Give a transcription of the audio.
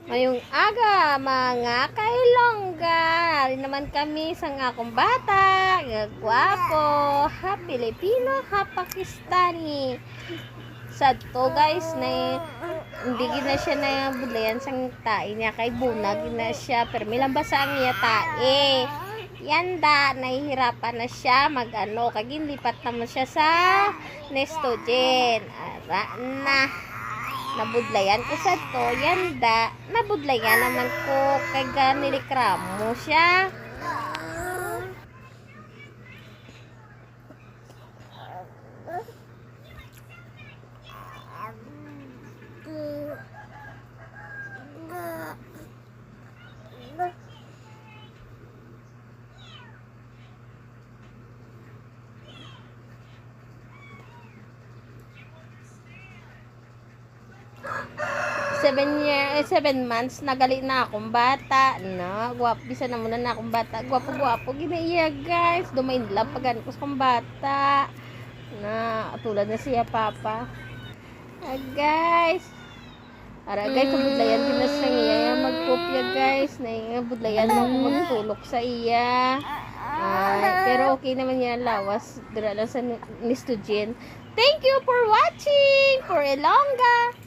Ngayong aga, mga kailongga, rin naman kami sa akong bata, gwapo, ha Pilipino, ha Pakistani. Sad to guys, na hindi gina siya na budlayan sang tae niya kay bunag na siya, pero milambasa ang iya tae. Yanda, nahihirapan na siya mag-ano, kaging lipat naman siya sa nestogen. Ara na. Nabudlayan ko sa to, yanda, nabudlayan naman ko, kay ganilikramo siya. Seven months nagali na akong bata na gwapo bisa na muna na akong bata gwapo ginaiya guys dumain lang pagan ko sa akong bata na tulad na siya papa guys ara guys budlayan din na sa iya magkopya guys na budlayan mo magtulok sa iya pero okay naman yan lawas dira lang sa nistogen. Thank you for watching for Ilongga.